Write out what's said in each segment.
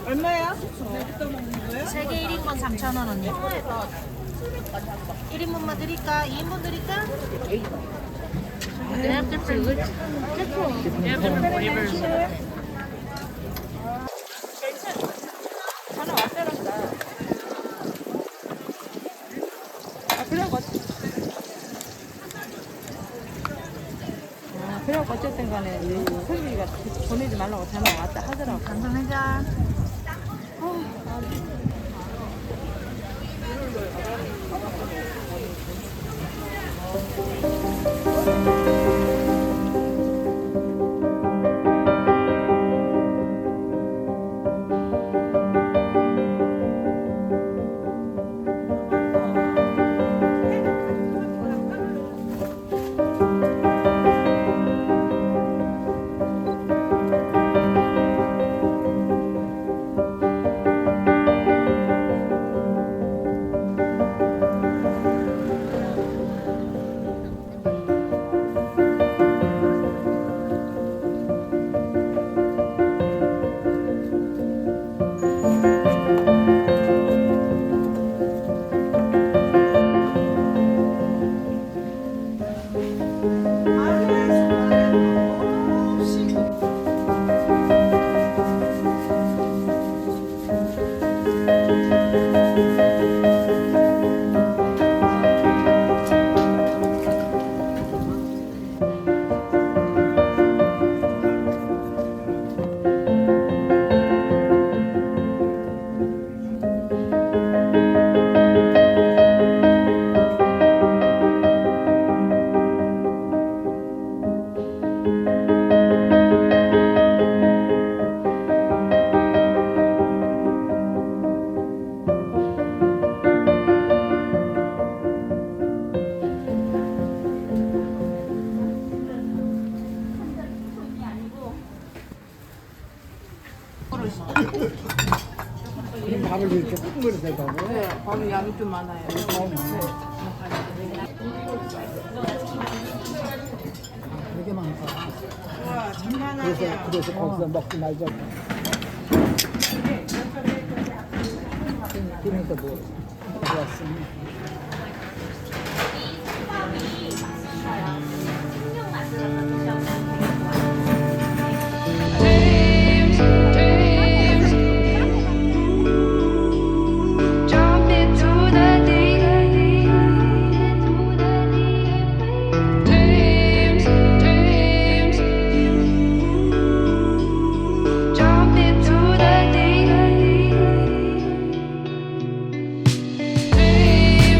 얼마야? 3개 1인분 3,000원 언니. 1인분만 드릴까? 2인분 드릴까? They have different flavors. 하나 왔더란다. 그래갖고 어쨌든 간에 설비가 보내지 말라고 전화 왔다 하더라고. 감사합니다. 밥을 이렇게 큰 그릇에 대고 네, 밥이 양이 좀 많아요. 되게 많다. 와, 장난 아니야. 그래서 거기서 먹지 말자. 그러니까 뭐 좋았으니. Jump into the deep. Dreams, dreams. Jump into the deep. Dreams.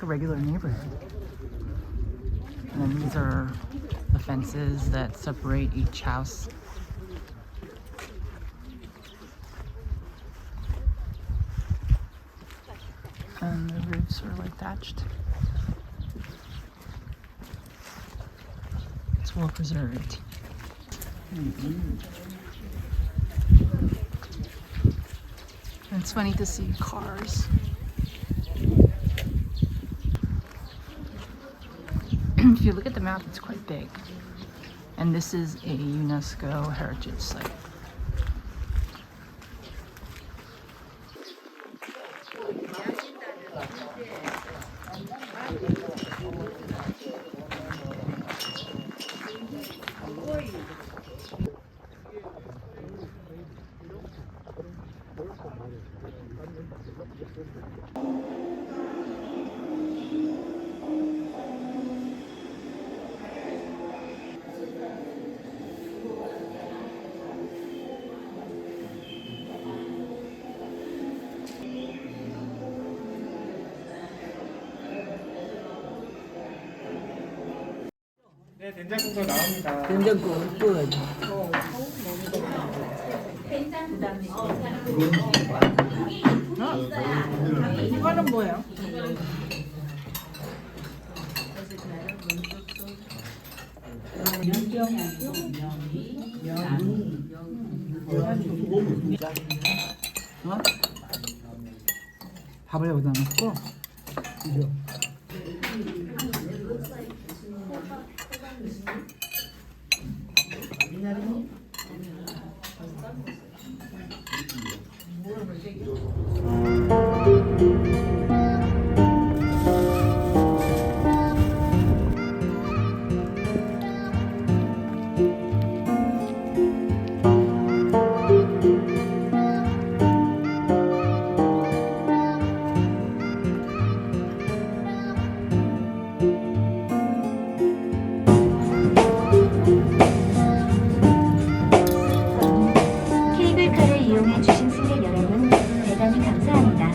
a regular neighborhood. And then these are the fences that separate each house. And the roofs are like thatched. It's well preserved. And it's funny to see cars. If you look at the map, it's quite big. And this is a UNESCO heritage site. 네, 된장국도 나옵니다. 된장국 끝. 이거는 뭐예요? 어? 밥을 여기다 넣고 이거. 케이블카를 이용해 주신 승객 여러분 대단히 감사합니다.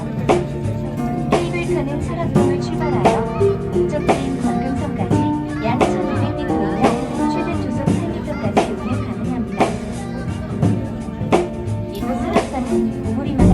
케이블카는 설악동을 출발하여 목적지인 권금성까지 약 1,200m이며 최대 조속 8m까지 운행 가능합니다. 이곳 설악산은 오구리마을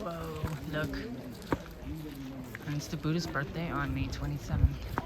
Whoa, look. And it's the Buddha's birthday on May 27th.